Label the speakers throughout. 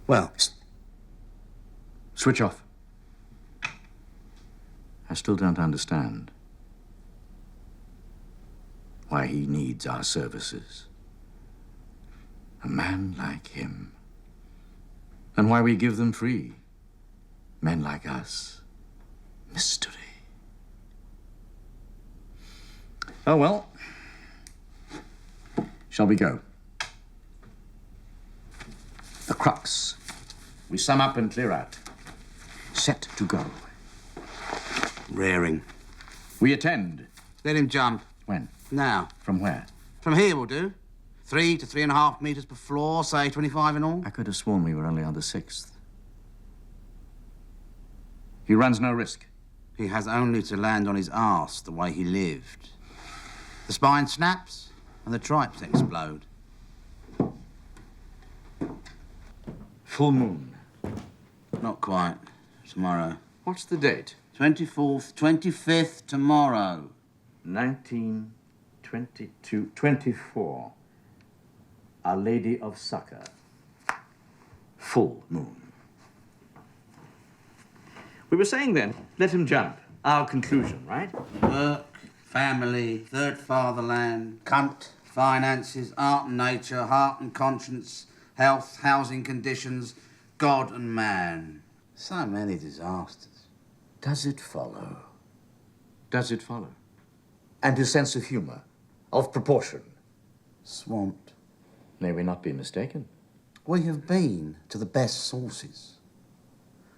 Speaker 1: Well...
Speaker 2: Switch off. I still don't understand why he needs our services. A man like him. And why we give them free. Men like us. Mystery. Oh, well. Shall we go? The crux. We sum up and clear out. Set to go.
Speaker 1: Rearing.
Speaker 2: We attend.
Speaker 1: Let him jump.
Speaker 2: When?
Speaker 1: Now.
Speaker 2: From where?
Speaker 1: From here will do. 3 to 3.5 metres per floor, say 25 in all.
Speaker 2: I could have sworn we were only on the 6th. He runs no risk.
Speaker 1: He has only to land on his arse the way he lived. The spine snaps and the tripes explode.
Speaker 2: Full moon.
Speaker 1: Not quite. Tomorrow.
Speaker 2: What's the date?
Speaker 1: 24th, 25th, tomorrow.
Speaker 2: 1922, 24. Our Lady of Succor. Full moon. We were saying then, let him jump. Our conclusion, right?
Speaker 1: Work, family, third fatherland, cunt, finances, art and nature, heart and conscience, health, housing conditions, God and man. So many disasters.
Speaker 2: Does it follow? Does it follow? And his sense of humor, of proportion.
Speaker 1: Swamped.
Speaker 2: May we not be mistaken?
Speaker 1: We have been to the best sources.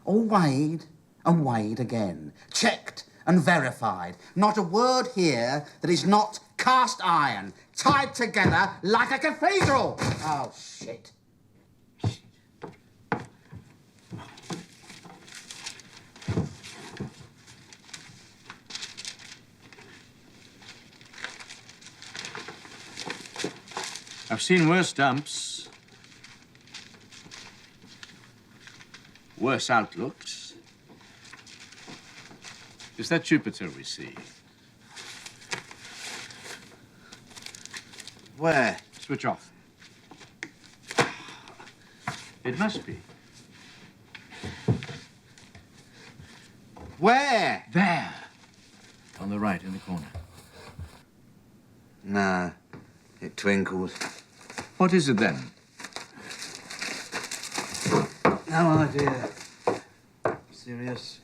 Speaker 1: All weighed and weighed again. Checked and verified. Not a word here that is not cast iron, tied together like a cathedral. Oh, shit.
Speaker 2: I've seen worse dumps, worse outlooks. Is that Jupiter we see?
Speaker 1: Where?
Speaker 2: Switch off. It must be.
Speaker 1: Where?
Speaker 2: There. On the right in the corner.
Speaker 1: No, it twinkles.
Speaker 2: What is it then?
Speaker 1: No idea. Serious.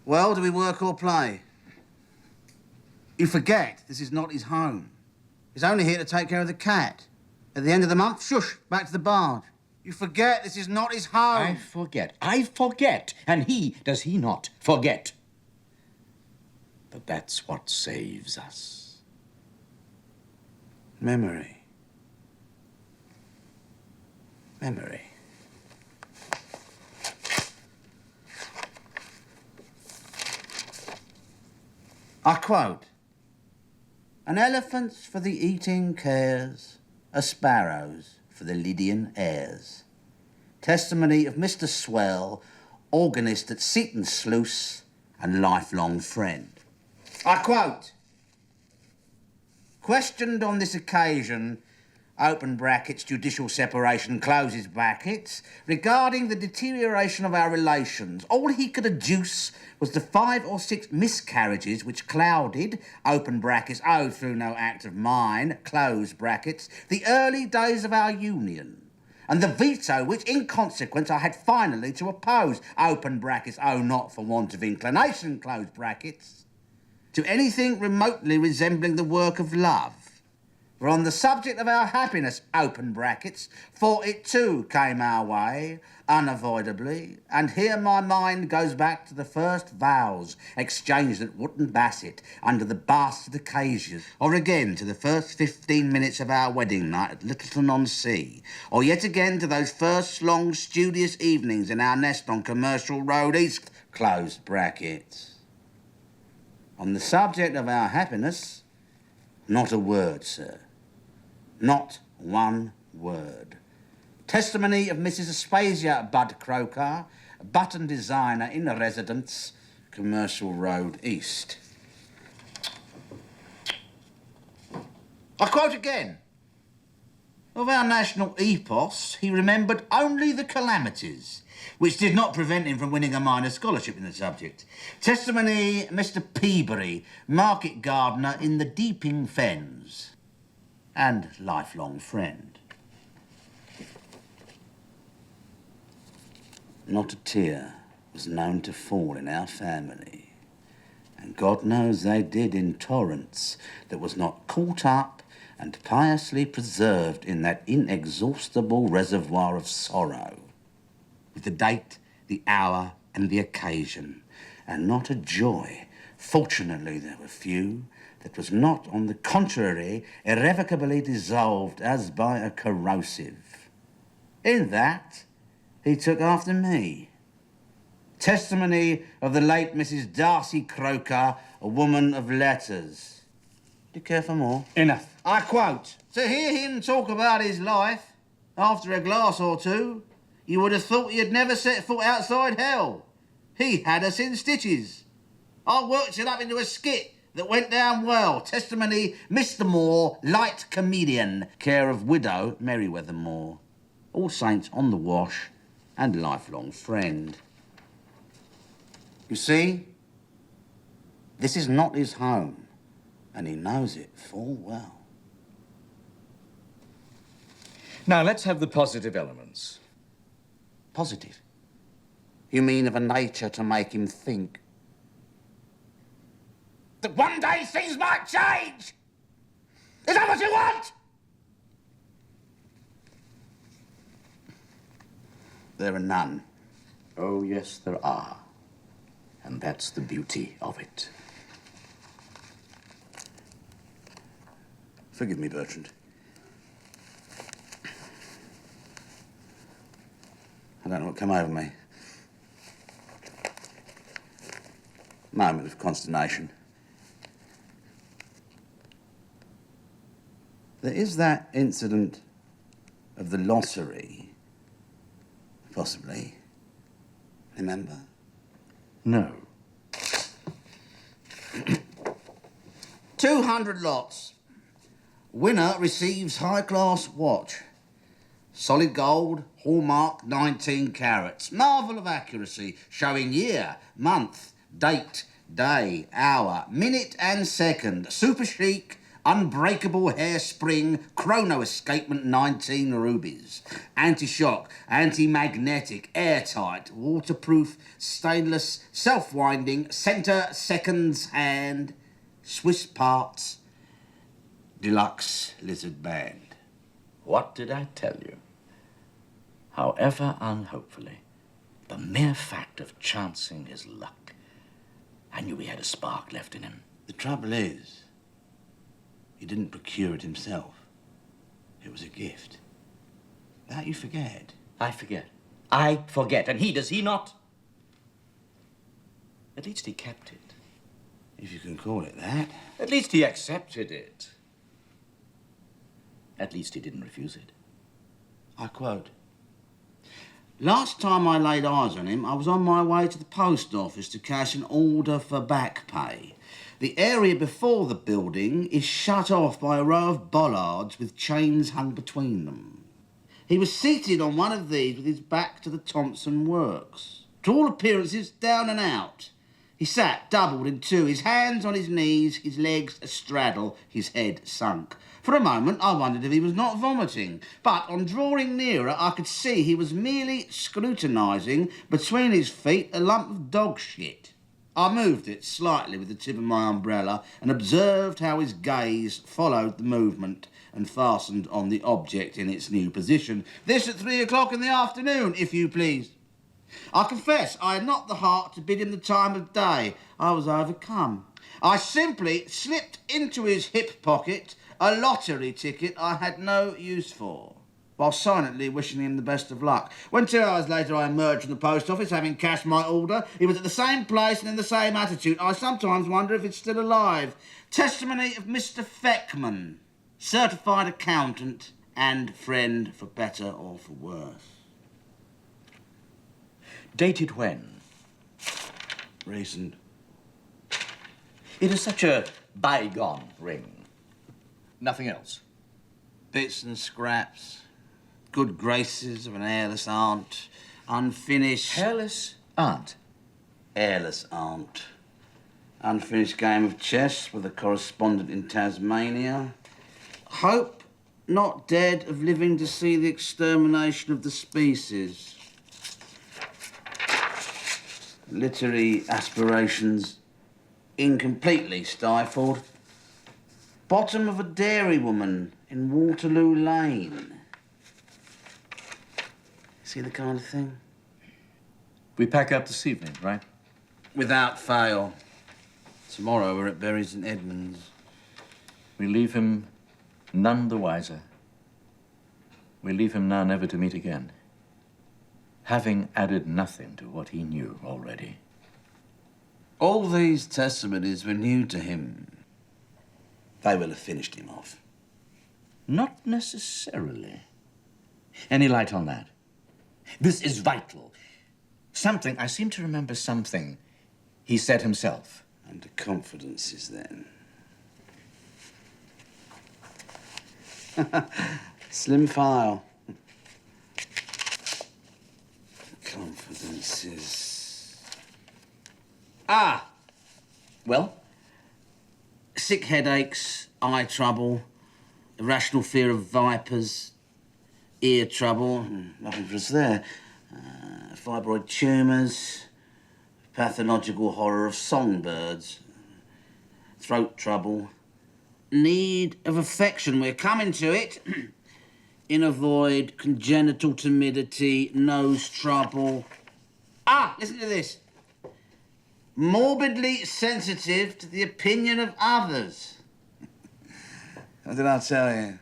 Speaker 1: Well, do we work or play? You forget this is not his home. He's only here to take care of the cat. At the end of the month, shush, back to the barge. You forget this is not his home.
Speaker 2: I forget. And does he not forget? But that's what saves us.
Speaker 1: Memory. Memory. I quote, "An elephant's for the eating cares, a sparrow's for the Lydian airs." Testimony of Mr. Swell, organist at Seton Sluice and lifelong friend. I quote, "Questioned on this occasion, open brackets, judicial separation, closes brackets, regarding the deterioration of our relations, all he could adduce was the 5 or 6 miscarriages which clouded, open brackets, owed through no act of mine, close brackets, the early days of our union, and the veto which, in consequence, I had finally to oppose, open brackets, not for want of inclination, close brackets, to anything remotely resembling the work of love. For on the subject of our happiness, open brackets, for it too came our way, unavoidably, and here my mind goes back to the first vows exchanged at Wootton Bassett under the bastard acacias, or again to the first 15 minutes of our wedding night at Littleton-on-Sea, or yet again to those first long studious evenings in our nest on Commercial Road East, closed brackets. On the subject of our happiness, not a word, sir. Not one word. Testimony of Mrs. Aspasia Bud Croker, button designer in residence, Commercial Road East. I quote again. Of our national epos, he remembered only the calamities, which did not prevent him from winning a minor scholarship in the subject. Testimony, Mr. Peabury, market gardener in the Deeping Fens, and lifelong friend. Not a tear was known to fall in our family, and God knows they did in torrents that was not caught up and piously preserved in that inexhaustible reservoir of sorrow, with the date, the hour, and the occasion, and not a joy, fortunately there were few, that was not, on the contrary, irrevocably dissolved as by a corrosive. In that, he took after me. Testimony of the late Mrs. Darcy Croker, a woman of letters. Do you care for more?
Speaker 3: Enough.
Speaker 1: I quote, "To hear him talk about his life, after a glass or two, you would have thought he had never set foot outside hell. He had us in stitches. I worked it up into a skit that went down well. Testimony, Mr. Moore, light comedian, care of widow Merryweather Moore. All Saints on the Wash and lifelong friend." You see, this is not his home, and he knows it full well.
Speaker 3: Now, let's have the positive elements.
Speaker 1: Positive? You mean of a nature to make him think that one day things might change? Is that what you want? There are none.
Speaker 2: Oh, yes, there are. And that's the beauty of it.
Speaker 1: Forgive me, Bertrand. I don't know what came over me. Moment of consternation. There is that incident of the lottery, possibly. Remember?
Speaker 2: No.
Speaker 1: 200 lots. Winner receives high-class watch. Solid gold, hallmark, 19 carats. Marvel of accuracy, showing year, month, date, day, hour, minute and second. Super chic, unbreakable hairspring, chrono escapement, 19 rubies. Anti-shock, anti-magnetic, airtight, waterproof, stainless, self-winding, centre, seconds hand, Swiss parts, deluxe lizard band.
Speaker 2: What did I tell you? However unhopefully, the mere fact of chancing his luck, I knew he had a spark left in him.
Speaker 1: The trouble is, he didn't procure it himself. It was a gift. That you forget.
Speaker 2: I forget. I forget. And does he not? At least he kept it.
Speaker 1: If you can call it that.
Speaker 2: At least he accepted it. At least he didn't refuse it.
Speaker 1: I quote, "Last time I laid eyes on him, I was on my way to the post office to cash an order for back pay. The area before the building is shut off by a row of bollards with chains hung between them. He was seated on one of these with his back to the Thompson works. To all appearances, down and out. He sat doubled in two, his hands on his knees, his legs astraddle, his head sunk. For a moment, I wondered if he was not vomiting, but on drawing nearer, I could see he was merely scrutinising between his feet a lump of dog shit. I moved it slightly with the tip of my umbrella and observed how his gaze followed the movement and fastened on the object in its new position. This at 3 o'clock in the afternoon, if you please. I confess I had not the heart to bid him the time of day. I was overcome. I simply slipped into his hip pocket a lottery ticket I had no use for, while silently wishing him the best of luck. When 2 hours later I emerged from the post office, having cashed my order, he was at the same place and in the same attitude. I sometimes wonder if it's still alive. Testimony of Mr. 𝚃𝙾𝚄𝙶𝙷, certified accountant and friend for better or for worse.
Speaker 2: Dated when?
Speaker 1: Recent.
Speaker 2: It is such a bygone ring.
Speaker 3: Nothing else?
Speaker 1: Bits and scraps. Good graces of an hairless aunt. Unfinished...
Speaker 3: Hairless aunt?
Speaker 1: Hairless aunt. Unfinished game of chess with a correspondent in Tasmania. Hope not dead of living to see the extermination of the species. Literary aspirations incompletely stifled. Bottom of a dairy woman in Waterloo Lane. See the kind of thing?
Speaker 3: We pack up this evening, right?
Speaker 1: Without fail. Tomorrow we're at Bury St Edmunds.
Speaker 3: We leave him none the wiser. We leave him now never to meet again, having added nothing to what he knew already.
Speaker 1: All these testimonies were new to him. They will have finished him off.
Speaker 3: Not necessarily. Any light on that? This is vital. Something, I seem to remember something he said himself.
Speaker 1: Under confidences, then. Slim file. Confidences. Ah!
Speaker 3: Well?
Speaker 1: Sick headaches, eye trouble, irrational fear of vipers, ear trouble, nothing for us there. Fibroid tumours, pathological horror of songbirds, throat trouble, need of affection, we're coming to it. Inner void, congenital timidity, nose trouble. Ah, listen to this. Morbidly sensitive to the opinion of others. What did I tell you?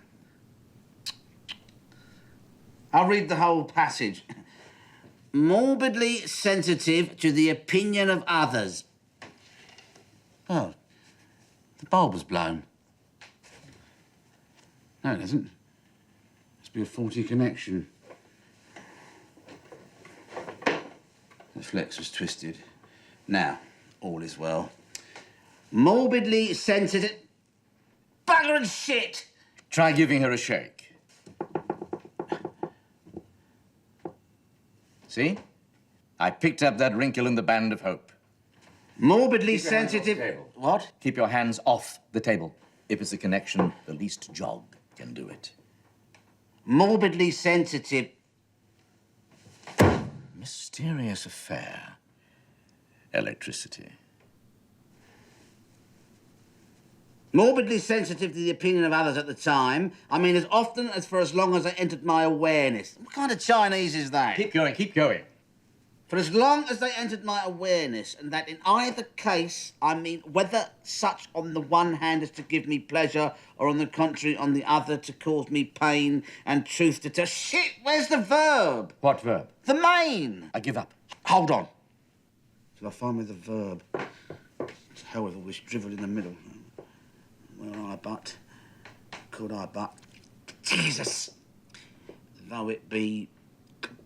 Speaker 1: I'll read the whole passage. Morbidly sensitive to the opinion of others. Oh, the bulb was blown. No, it isn't. Must be a faulty connection. The flex was twisted. Now, all is well. Morbidly sensitive... Bugger and shit!
Speaker 3: Try giving her a shake. See? I picked up that wrinkle in the band of hope.
Speaker 1: Morbidly sensitive... What?
Speaker 3: Keep your hands off the table. If it's a connection, the least jog can do it.
Speaker 1: Morbidly sensitive...
Speaker 3: Mysterious affair. Electricity.
Speaker 1: Morbidly sensitive to the opinion of others at the time. I mean, as often as for as long as I entered my awareness. What kind of Chinese is that?
Speaker 3: Keep going, keep going.
Speaker 1: For as long as they entered my awareness, and that in either case, I mean, whether such on the one hand as to give me pleasure, or on the contrary, on the other, to cause me pain, and truth to tell... Shit, where's the verb?
Speaker 3: What verb?
Speaker 1: The main.
Speaker 3: I give up.
Speaker 1: Hold on. Till I find me the verb. To hell with all this drivel in the middle. Where I but, could I but, Jesus, though it be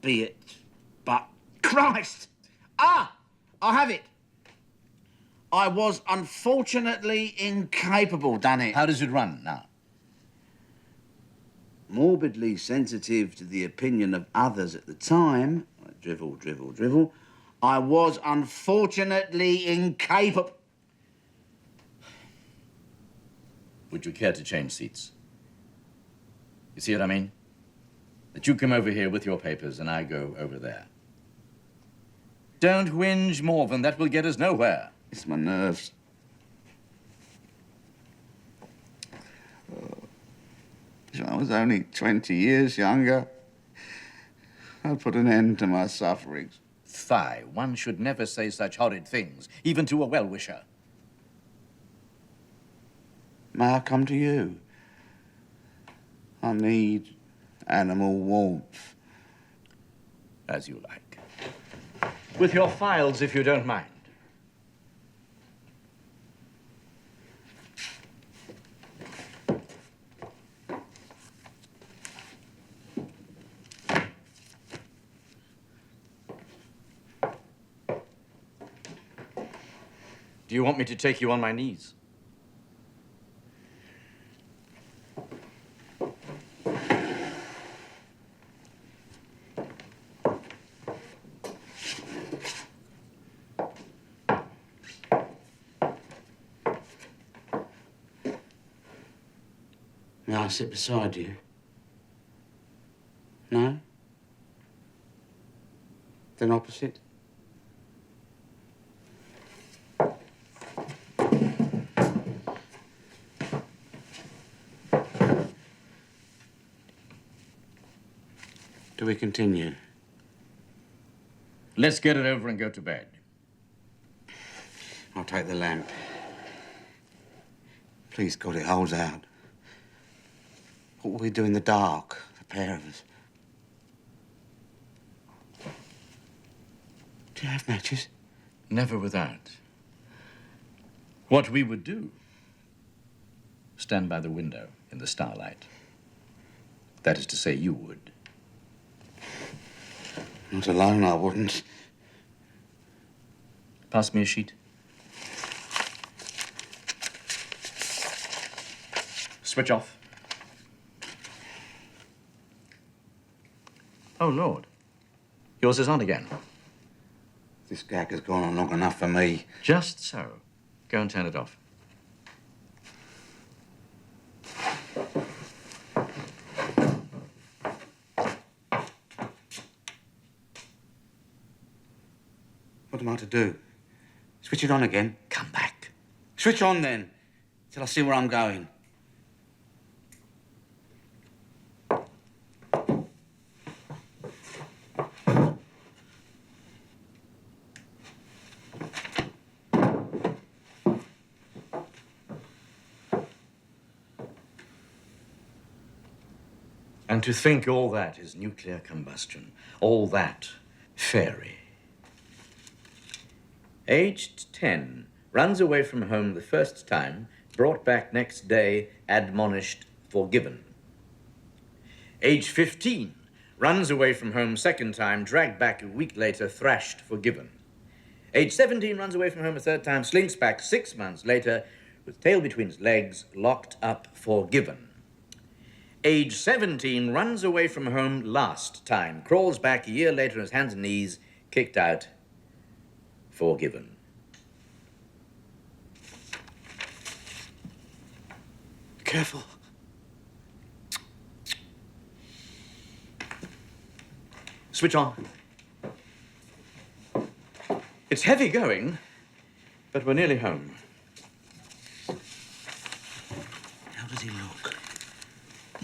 Speaker 1: it, but, Christ! Ah, I have it. I was unfortunately incapable, done it.
Speaker 3: How does it run now?
Speaker 1: Morbidly sensitive to the opinion of others at the time, drivel, drivel, drivel, I was unfortunately incapable.
Speaker 3: Would you care to change seats? You see what I mean? That you come over here with your papers and I go over there. Don't whinge more than that will get us nowhere.
Speaker 1: It's my nerves. If I was only 20 years younger, I'd put an end to my sufferings.
Speaker 3: Fie, one should never say such horrid things, even to a well-wisher.
Speaker 1: May I come to you? I need animal warmth.
Speaker 3: As you like. With your files, if you don't mind. Do you want me to take you on my knees?
Speaker 1: May I sit beside you? No? Then opposite? Do we continue?
Speaker 3: Let's get it over and go to bed.
Speaker 1: I'll take the lamp. Please, God, it holds out. What will we do in the dark, the pair of us? Do you have matches?
Speaker 3: Never without. What we would do, stand by the window in the starlight. That is to say, you would.
Speaker 1: Not alone, I wouldn't.
Speaker 3: Pass me a sheet. Switch off. Oh, Lord. Yours is on again.
Speaker 1: This gag has gone on long enough for me.
Speaker 3: Just so. Go and turn it off.
Speaker 1: What am I to do? Switch it on again?
Speaker 3: Come back.
Speaker 1: Switch on, then, till I see where I'm going.
Speaker 3: And to think all that is nuclear combustion, all that fairy. Aged 10, runs away from home the first time, brought back next day, admonished, forgiven. Age 15, runs away from home second time, dragged back a week later, thrashed, forgiven. Age 17, runs away from home a third time, slinks back 6 months later, with tail between his legs, locked up, forgiven. Age 17, runs away from home last time, crawls back a year later on his hands and knees, kicked out, forgiven.
Speaker 1: Careful.
Speaker 3: Switch on. It's heavy going, but we're nearly home.
Speaker 1: How does he look?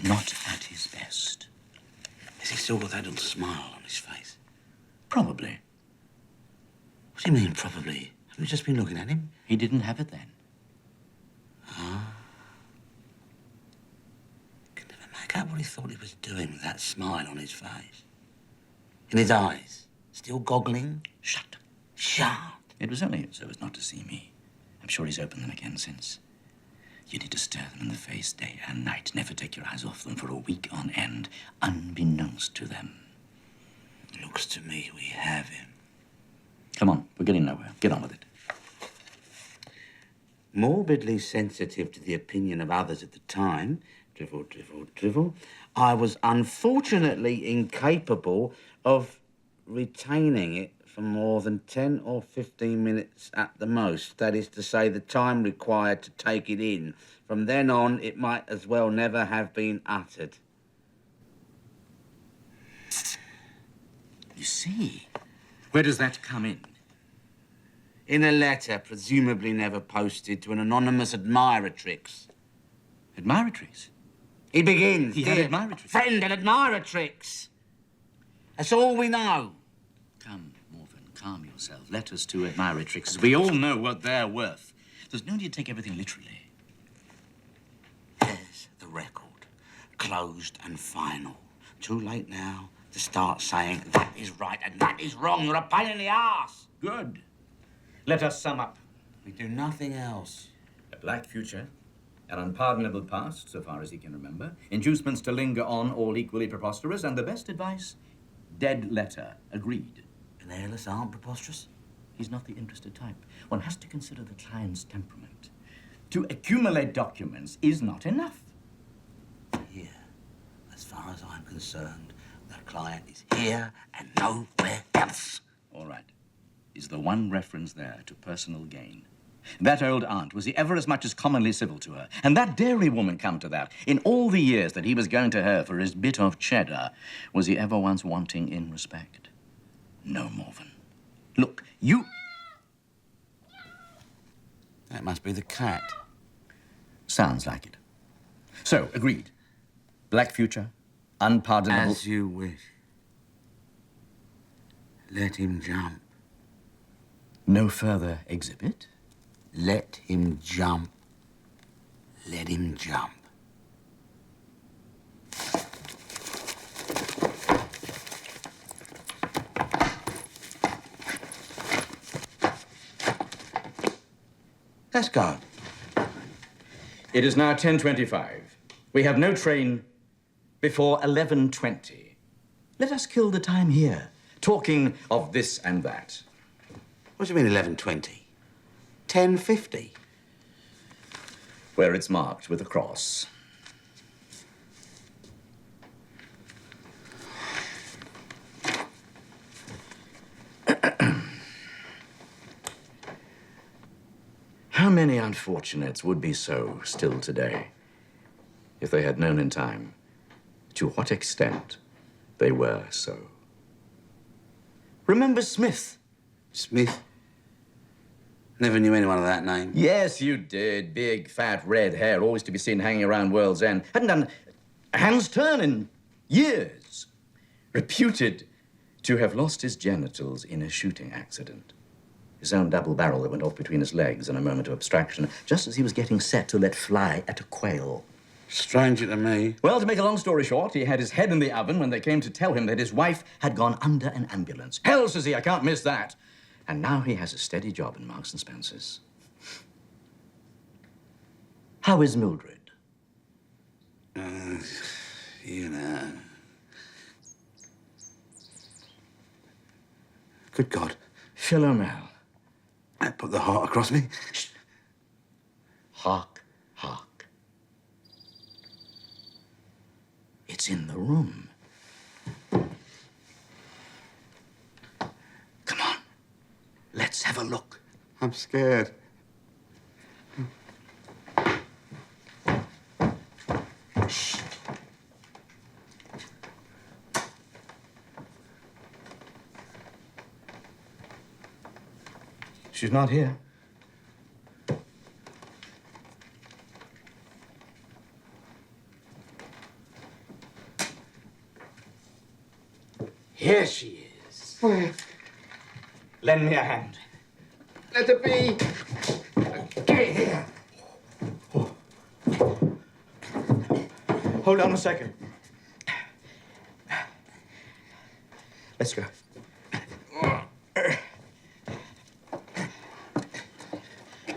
Speaker 3: Not at his best.
Speaker 1: Has he still got that little smile on his face?
Speaker 3: Probably.
Speaker 1: What do you mean, probably? Have you just been looking at him?
Speaker 3: He didn't have it then.
Speaker 1: Can never make out what he thought he was doing with that smile on his face. In his eyes, still goggling.
Speaker 3: Shut.
Speaker 1: Shut.
Speaker 3: It was only so as not to see me. I'm sure he's opened them again since. You need to stare them in the face day and night. Never take your eyes off them for a week on end, unbeknownst to them.
Speaker 1: Looks to me we have him.
Speaker 3: Come on, we're getting nowhere. Get on with it.
Speaker 1: Morbidly sensitive to the opinion of others at the time, drivel, drivel, drivel, I was unfortunately incapable of retaining it for more than 10 or 15 minutes at the most. That is to say, the time required to take it in. From then on, it might as well never have been uttered.
Speaker 3: You see, where does that come in?
Speaker 1: In a letter, presumably never posted, to an anonymous admiratrix.
Speaker 3: Admiratrix?
Speaker 1: He begins.
Speaker 3: He had admiratrix.
Speaker 1: Friend and admiratrix. That's all we know.
Speaker 3: Come, Morven, calm yourself. Letters to admiratrixes. We all know what they're worth. There's no need to take everything literally.
Speaker 1: There's the record. Closed and final. Too late now to start saying that is right and that is wrong. You're a pain in the arse.
Speaker 3: Good. Let us sum up.
Speaker 1: We do nothing else.
Speaker 3: A black future, an unpardonable past, so far as he can remember, inducements to linger on, all equally preposterous, and the best advice, dead letter. Agreed.
Speaker 1: And airless aren't preposterous?
Speaker 3: He's not the interested type. One has to consider the client's temperament. To accumulate documents is not enough.
Speaker 1: Here, as far as I'm concerned, the client is here and nowhere else.
Speaker 3: All right. Is the one reference there to personal gain? That old aunt, was he ever as much as commonly civil to her? And that dairy woman, come to that, in all the years that he was going to her for his bit of cheddar, was he ever once wanting in respect? No, Morven. Look, you...
Speaker 1: That must be the cat.
Speaker 3: Sounds like it. So, agreed. Black future, unpardonable...
Speaker 1: As you wish. Let him jump.
Speaker 3: No further exhibit?
Speaker 1: Let him jump. Let him jump. Let's go.
Speaker 3: It is now 10:25. We have no train before 11:20. Let us kill the time here, talking of this and that.
Speaker 1: What do you mean 11:20? 10:50.
Speaker 3: Where it's marked with a cross. How many unfortunates would be so still today if they had known in time to what extent they were so? Remember Smith?
Speaker 1: Smith? Never knew anyone of that name.
Speaker 3: Yes, you did. Big, fat, red hair, always to be seen hanging around World's End. Hadn't done a hand's turn in years. Reputed to have lost his genitals in a shooting accident. His own double barrel that went off between his legs in a moment of abstraction, just as he was getting set to let fly at a quail.
Speaker 1: Stranger to me.
Speaker 3: Well, to make a long story short, he had his head in the oven when they came to tell him that his wife had gone under an ambulance. Hell, says he, I can't miss that. And now he has a steady job in Marks and Spencer's. How is Mildred?
Speaker 1: You know. Good God.
Speaker 3: Philomel.
Speaker 1: That put the heart across me.
Speaker 3: Shh. Hark, hark. It's in the room. Come on. Let's have a look.
Speaker 1: I'm scared.
Speaker 3: Shh. She's not here. Here she is.
Speaker 1: Where?
Speaker 3: Lend me a hand.
Speaker 1: Let her be.
Speaker 3: Get here. Hold on a second. Let's go.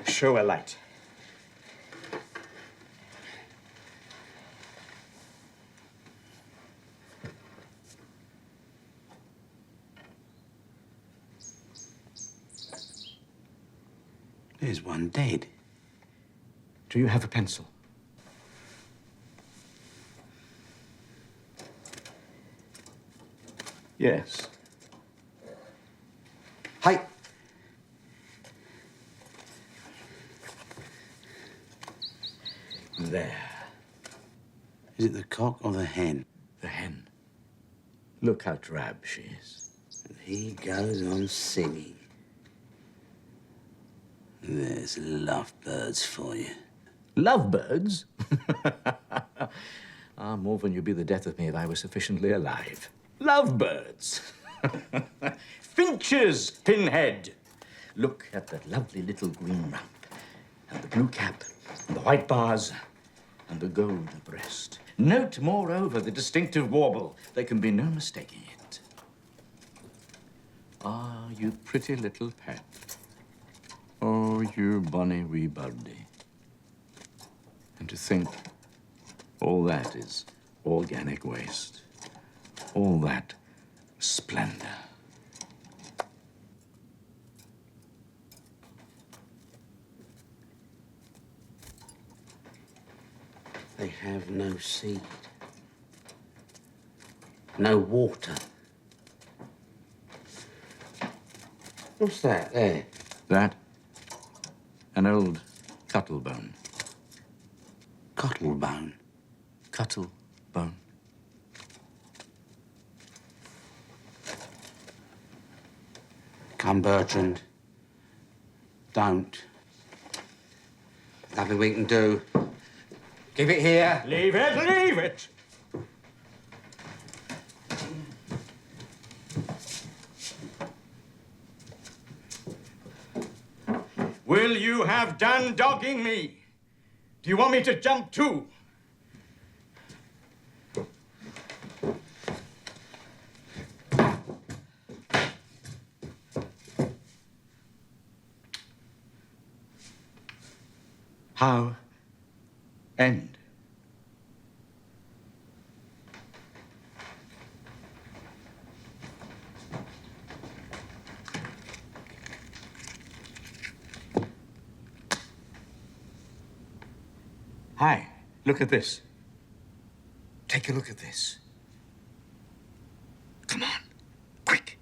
Speaker 3: Show a light.
Speaker 1: There's one dead.
Speaker 3: Do you have a pencil? Yes.
Speaker 1: Hey.
Speaker 3: There.
Speaker 1: Is it the cock or the hen?
Speaker 3: The hen. Look how drab she is.
Speaker 1: And he goes on singing. There's lovebirds for you.
Speaker 3: Lovebirds? Ah, Morven, you'd be the death of me if I were sufficiently alive. Lovebirds! Finches, pinhead! Look at that lovely little green rump, and the blue cap, and the white bars, and the gold breast. Note, moreover, the distinctive warble. There can be no mistaking it. Ah, you pretty little pet. Oh, you bonny wee birdie. And to think all that is organic waste. All that splendor.
Speaker 1: They have no seed. No water. What's that there?
Speaker 3: That?
Speaker 2: An old cuttlebone.
Speaker 1: Cottlebone.
Speaker 2: Cuttlebone.
Speaker 1: Come, Bertrand. Don't. Nothing we can do. Give it here.
Speaker 4: Leave it, leave it! Will you have done dogging me? Do you want me to jump too?
Speaker 3: How end?
Speaker 4: Hi, look at this. Take a look at this. Come on, quick.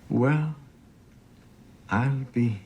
Speaker 2: Well, I'll be